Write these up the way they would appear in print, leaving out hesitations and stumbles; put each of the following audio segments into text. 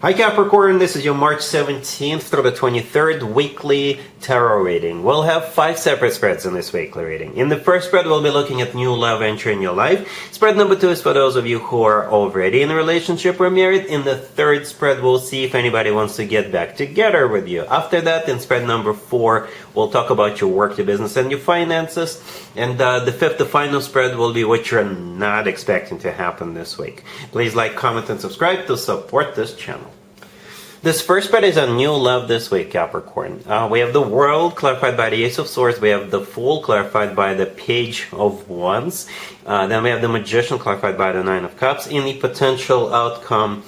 Hi Capricorn, this is your March 17th through the 23rd weekly tarot reading. We'll have 5 separate spreads in this weekly reading. In the first spread, we'll be looking at new love entering your life. Spread number 2 is for those of you who are already in a relationship or married. In the third spread, we'll see if anybody wants to get back together with you. After that, in spread number 4, we'll talk about your work, your business, and your finances. And the fifth, the final spread, will be what you're not expecting to happen this week. Please like, comment, and subscribe to support this channel. This first spread is on new love this week, Capricorn. We have the World clarified by the Ace of Swords. We have the Fool clarified by the Page of Wands. Then we have the Magician clarified by the Nine of Cups. In the potential outcome,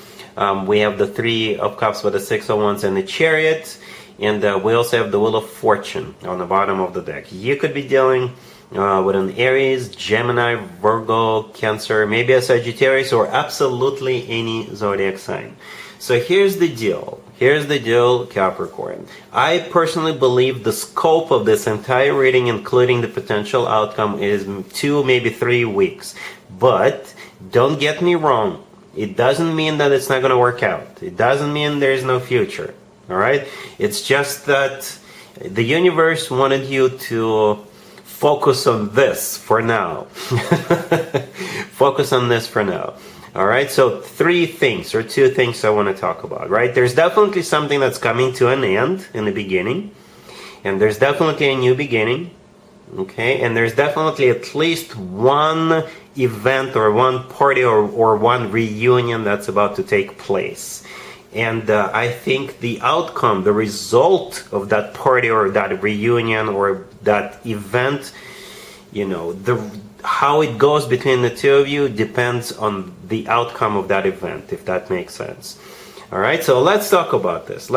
we have the Three of Cups with the Six of Wands and the Chariot. And we also have the Wheel of Fortune on the bottom of the deck. You could be dealing with an Aries, Gemini, Virgo, Cancer, maybe a Sagittarius, or absolutely any zodiac sign. So here's the deal. Here's the deal, Capricorn. I personally believe the scope of this entire reading, including the potential outcome, is 2, maybe 3 weeks. But don't get me wrong. It doesn't mean that it's not going to work out. It doesn't mean there's no future. All right? It's just that the universe wanted you to focus on this for now. Focus on this for now. Alright, so 3 things or 2 things I want to talk about, right? There's definitely something that's coming to an end in the beginning. And there's definitely a new beginning. Okay, and there's definitely at least one event or one party or one reunion that's about to take place. And I think the outcome, the result of that party or that reunion or that event, you know, how it goes between the two of you depends on the outcome of that event, if that makes sense. All right, so let's talk about this.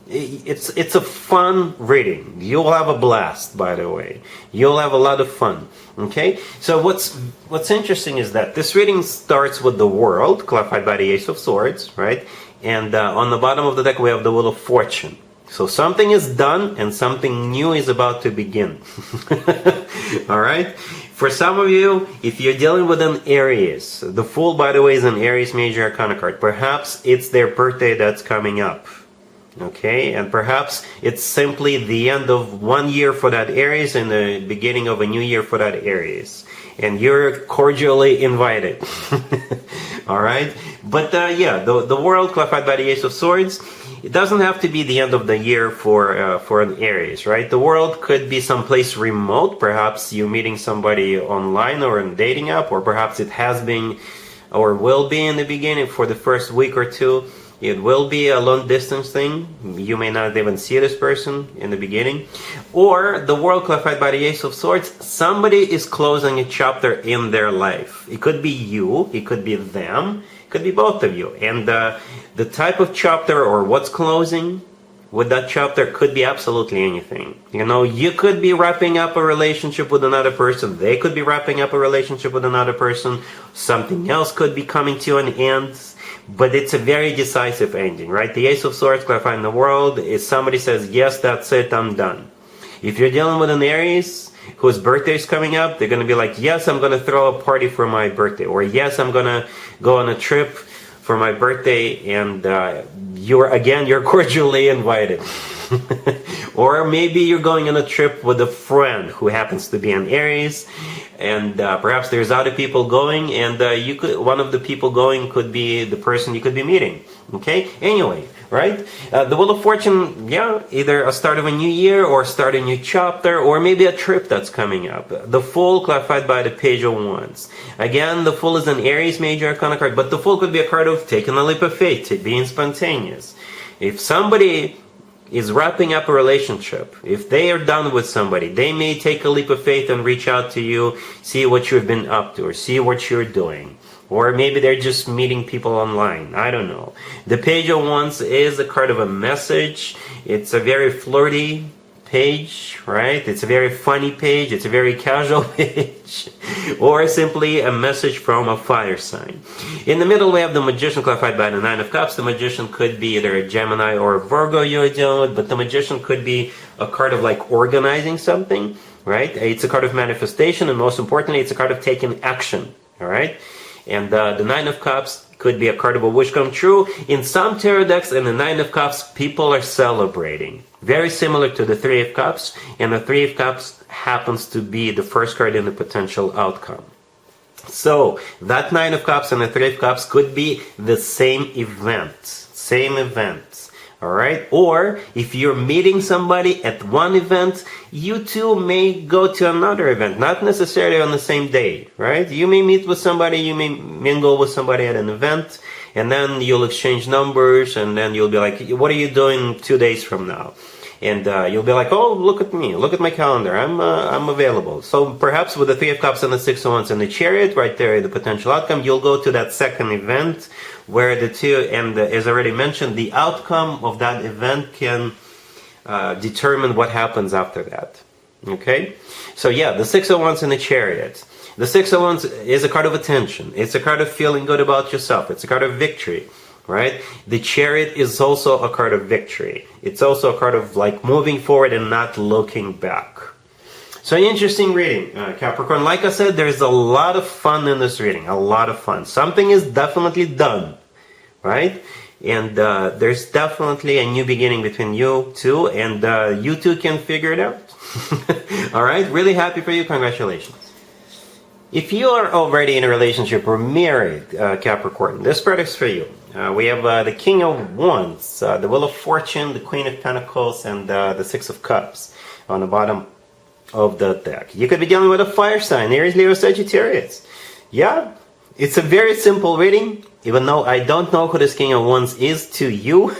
It's a fun reading. You'll have a blast, by the way. You'll have a lot of fun. Okay, so what's interesting is that this reading starts with the World, clarified by the Ace of Swords, right? And on the bottom of the deck we have the Wheel of Fortune. So something is done and something new is about to begin. All right? For some of you, if you're dealing with an Aries, the Fool, by the way, is an Aries major arcana card. Perhaps it's their birthday that's coming up. Okay? And perhaps it's simply the end of one year for that Aries and the beginning of a new year for that Aries. And you're cordially invited. All right? But yeah, the World clarified by the Ace of Swords, it doesn't have to be the end of the year for an Aries, right? The World could be someplace remote. Perhaps you're meeting somebody online or in a dating app, or perhaps it has been or will be in the beginning for the first week or 2. It will be a long distance thing. You may not even see this person in the beginning. Or the World clarified by the Ace of Swords, somebody is closing a chapter in their life. It could be you, it could be them, it could be both of you. And the type of chapter or what's closing with that chapter could be absolutely anything. You know, you could be wrapping up a relationship with another person. They could be wrapping up a relationship with another person. Something else could be coming to an end. But it's a very decisive ending, right? The Ace of Swords clarifying the World is somebody says, yes, that's it, I'm done. If you're dealing with an Aries whose birthday is coming up, they're going to be like, yes, I'm going to throw a party for my birthday. Or yes, I'm going to go on a trip for my birthday, and you're cordially invited. Or maybe you're going on a trip with a friend who happens to be an Aries, and perhaps there's other people going, and one of the people going could be the person you could be meeting. Okay? Anyway, right? The Wheel of Fortune, yeah, either a start of a new year or start a new chapter, or maybe a trip that's coming up. The Fool clarified by the Page of Wands. Again, the Fool is an Aries major arcana card, but the Fool could be a card of taking a leap of faith, being spontaneous. If somebody is wrapping up a relationship, if they are done with somebody, they may take a leap of faith and reach out to you, see what you've been up to, or see what you're doing. Or maybe they're just meeting people online. I don't know. The Page of Wands is a card of a message. It's a very flirty page, right? It's a very funny page. It's a very casual page. Or simply a message from a fire sign. In the middle, we have the Magician clarified by the Nine of Cups. The Magician could be either a Gemini or a Virgo you're dealing with, but the Magician could be a card of like organizing something, right? It's a card of manifestation, and most importantly, it's a card of taking action, all right? And the Nine of Cups Could be a card of a wish come true. In some tarot decks, in the Nine of Cups, people are celebrating. Very similar to the Three of Cups, and the Three of Cups happens to be the first card in the potential outcome. So, that Nine of Cups and the Three of Cups could be the same event. Same event. Alright? Or, if you're meeting somebody at one event, you two may go to another event. Not necessarily on the same day. Right? You may meet with somebody, you may mingle with somebody at an event, and then you'll exchange numbers, and then you'll be like, what are you doing 2 days from now? And you'll be like, oh, look at me, look at my calendar, I'm available. So perhaps with the Three of Cups and the Six of Wands and the Chariot, right there, the potential outcome, you'll go to that second event where the two, and as already mentioned, the outcome of that event can determine what happens after that. Okay? So yeah, the Six of Wands and the Chariot. The Six of Wands is a card of attention. It's a card of feeling good about yourself. It's a card of victory. Right? The Chariot is also a card of victory. It's also a card of like moving forward and not looking back. So interesting reading, Capricorn. Like I said, there's a lot of fun in this reading. A lot of fun. Something is definitely done. Right? And there's definitely a new beginning between you two. And you two can figure it out. Alright? Really happy for you. Congratulations. If you are already in a relationship or married, Capricorn, this spread is for you. We have the King of Wands, the Wheel of Fortune, the Queen of Pentacles, and the Six of Cups on the bottom of the deck. You could be dealing with a fire sign, Aries, Leo, Sagittarius. Yeah, it's a very simple reading, even though I don't know who this King of Wands is to you,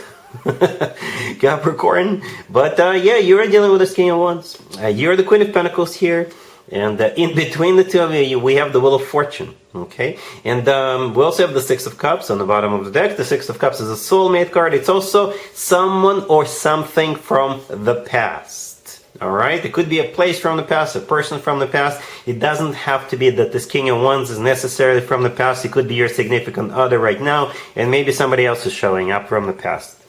Capricorn. But yeah, you're dealing with this King of Wands. You're the Queen of Pentacles here. And in between the two of you, we have the Wheel of Fortune, okay? And we also have the Six of Cups on the bottom of the deck. The Six of Cups is a soulmate card. It's also someone or something from the past, all right? It could be a place from the past, a person from the past. It doesn't have to be that this King of Wands is necessarily from the past. It could be your significant other right now, and maybe somebody else is showing up from the past.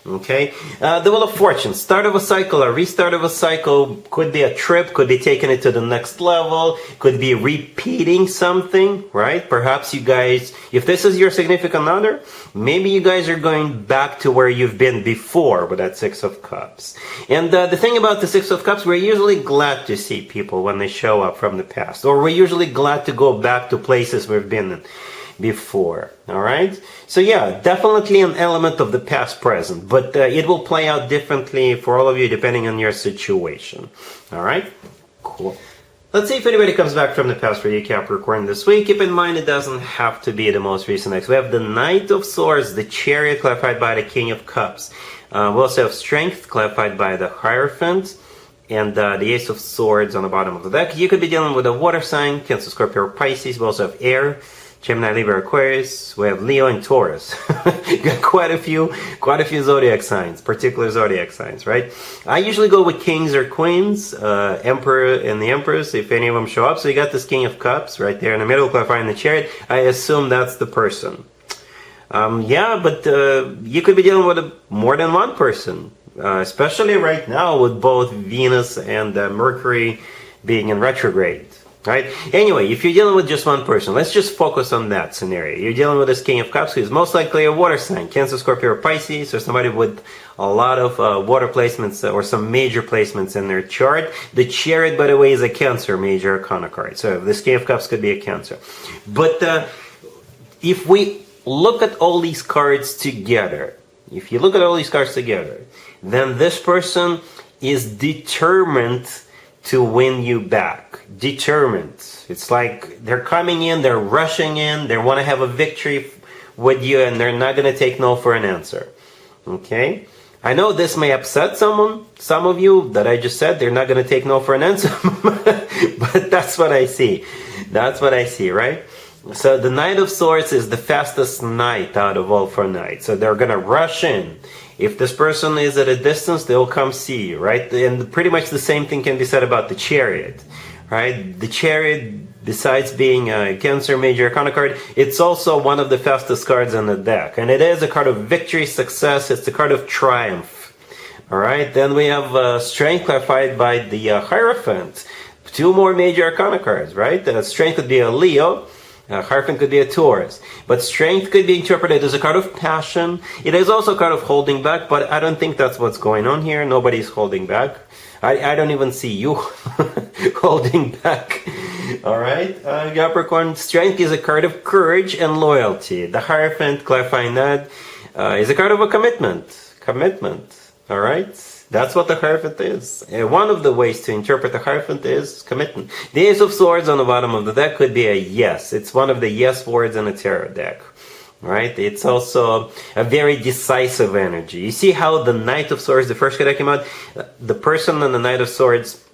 Okay, the Wheel of Fortune, start of a cycle, a restart of a cycle, could be a trip, could be taking it to the next level, could be repeating something, right? Perhaps you guys, if this is your significant other, maybe you guys are going back to where you've been before with that Six of Cups. And the thing about the Six of Cups, we're usually glad to see people when they show up from the past, or we're usually glad to go back to places we've been in before. All right, so yeah, definitely an element of the past present, but it will play out differently for all of you depending on your situation. All right, cool. Let's see if anybody comes back from the past for you, Capricorn, this week. Keep in mind, it doesn't have to be the most recent ex. We have the Knight of Swords, the Chariot, clarified by the King of Cups. We also have Strength, clarified by the Hierophant, and the Ace of Swords on the bottom of the deck. You could be dealing with a water sign, Cancer, Scorpio, or Pisces. We also have Air, Gemini, Libra, Aquarius. We have Leo and Taurus. Got quite a few zodiac signs, particular zodiac signs, right? I usually go with kings or queens, Emperor and the Empress, if any of them show up. So you got this King of Cups right there in the middle, clarifying the Chariot. I assume that's the person. Yeah, but you could be dealing with more than one person, especially right now with both Venus and Mercury being in retrograde. Right? Anyway, if you're dealing with just one person, let's just focus on that scenario. You're dealing with this King of Cups, who is most likely a water sign, Cancer, Scorpio, or Pisces, or somebody with a lot of water placements or some major placements in their chart. The Chariot, by the way, is a Cancer major arcana card. So this King of Cups could be a Cancer. But if we look at all these cards together, then this person is determined to win you back. Determined. It's like they're coming in, they're rushing in, they want to have a victory with you, and they're not going to take no for an answer. Okay? I know this may upset some of you that I just said they're not going to take no for an answer, but that's what I see. That's what I see, right? So the Knight of Swords is the fastest knight out of all 4 knights. So they're going to rush in. If this person is at a distance, they'll come see you, right? And pretty much the same thing can be said about the Chariot, right? The Chariot, besides being a Cancer major arcana card, it's also one of the fastest cards on the deck. And it is a card of victory, success. It's a card of triumph, all right? Then we have Strength, clarified by the Hierophant. 2 more major arcana cards, right? Strength would be a Leo. Hierophant could be a Taurus. But Strength could be interpreted as a card of passion. It is also a card of holding back, but I don't think that's what's going on here. Nobody's holding back. I don't even see you holding back. Alright, Capricorn, Strength is a card of courage and loyalty. The Hierophant, clarifying that, is a card of a commitment. Alright? That's what the Hierophant is. One of the ways to interpret the Hierophant is commitment. The Ace of Swords on the bottom of the deck could be a yes. It's one of the yes words in a tarot deck. Right? It's also a very decisive energy. You see how the Knight of Swords, the first card that came out, the person on the Knight of Swords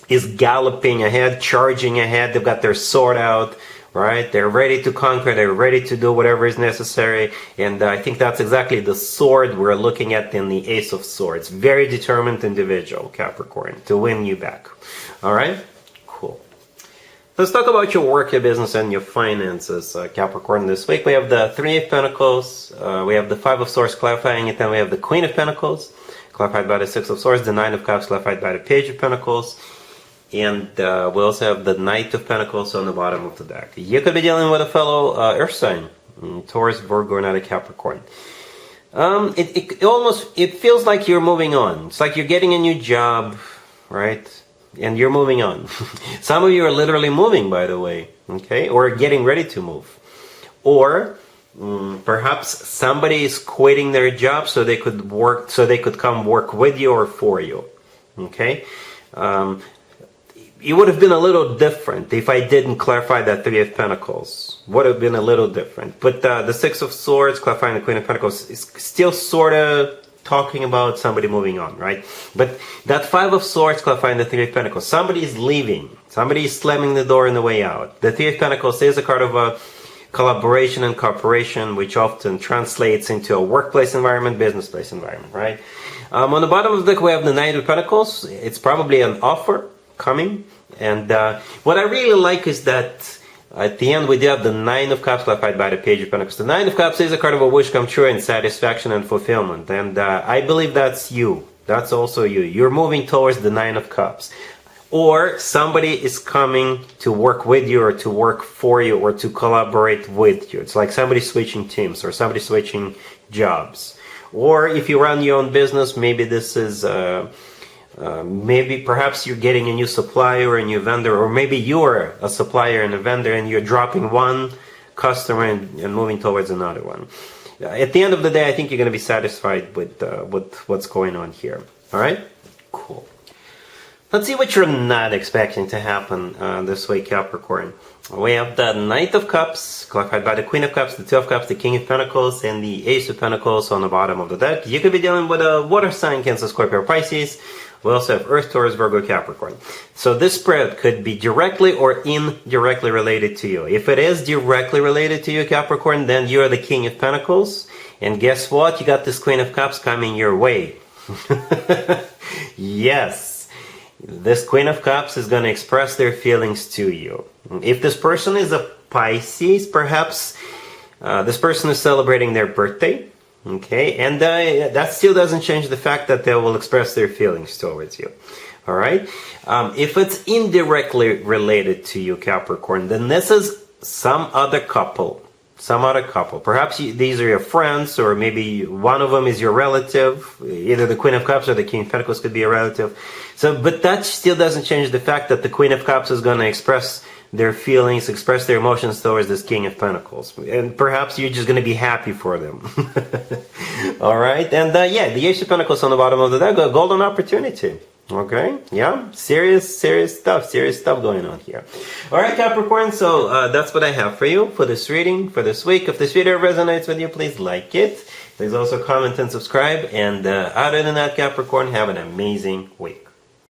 is galloping ahead, charging ahead. They've got their sword out. Right? They're ready to conquer. They're ready to do whatever is necessary. And I think that's exactly the sword we're looking at in the Ace of Swords. Very determined individual, Capricorn, to win you back. All right? Cool. Let's talk about your work, your business, and your finances, Capricorn. This week we have the Three of Pentacles. We have the Five of Swords clarifying it. Then we have the Queen of Pentacles, clarified by the Six of Swords. The Nine of Cups, clarified by the Page of Pentacles. And we also have the Knight of Pentacles on the bottom of the deck. You could be dealing with a fellow Earth sign, Taurus, Virgo, or not a Capricorn. It feels like you're moving on. It's like you're getting a new job, right? And you're moving on. Some of you are literally moving, by the way, okay? Or getting ready to move. Or perhaps somebody is quitting their job so they could come work with you or for you, okay? It would have been a little different if I didn't clarify that Three of Pentacles. Would have been a little different. But the Six of Swords, clarifying the Queen of Pentacles, is still sort of talking about somebody moving on, right? But that Five of Swords, clarifying the Three of Pentacles, somebody is leaving. Somebody is slamming the door on the way out. The Three of Pentacles is a card of a collaboration and cooperation, which often translates into a workplace environment, business place environment, right? On the bottom of the deck, we have the Knight of Pentacles. It's probably an offer coming, and what I really like is that at the end we do have the Nine of Cups clarified by the Page of Pentacles. The Nine of Cups is a card of a wish come true and satisfaction and fulfillment, and I believe that's you. That's also you. You're moving towards the Nine of Cups, or somebody is coming to work with you or to work for you or to collaborate with you. It's like somebody switching teams or somebody switching jobs. Or if you run your own business, maybe this is maybe perhaps you're getting a new supplier or a new vendor, or maybe you're a supplier and a vendor and you're dropping one customer and moving towards another one. At the end of the day, I think you're going to be satisfied with what's going on here. All right? Cool. Let's see what you're not expecting to happen this week, Capricorn. We have the Knight of Cups, clarified by the Queen of Cups, the Two of Cups, the King of Pentacles, and the Ace of Pentacles on the bottom of the deck. You could be dealing with a water sign, Cancer, Scorpio, or Pisces. We also have Earth, Taurus, Virgo, Capricorn. So this spread could be directly or indirectly related to you. If it is directly related to you, Capricorn, then you're the King of Pentacles. And guess what? You got this Queen of Cups coming your way. Yes. This Queen of Cups is going to express their feelings to you. If this person is a Pisces, perhaps this person is celebrating their birthday. Okay, and that still doesn't change the fact that they will express their feelings towards you. All right? If it's indirectly related to you, Capricorn, then this is some other couple. Perhaps these are your friends, or maybe one of them is your relative. Either the Queen of Cups or the King of Pentacles could be a relative. But that still doesn't change the fact that the Queen of Cups is going to express their feelings, express their emotions towards this King of Pentacles. And perhaps you're just going to be happy for them. All right? And yeah, the Ace of Pentacles on the bottom of the deck, a golden opportunity. Okay? Yeah? Serious stuff going on here. All right, Capricorn, so that's what I have for you for this reading, for this week. If this video resonates with you, please like it. Please also comment and subscribe. And other than that, Capricorn, have an amazing week.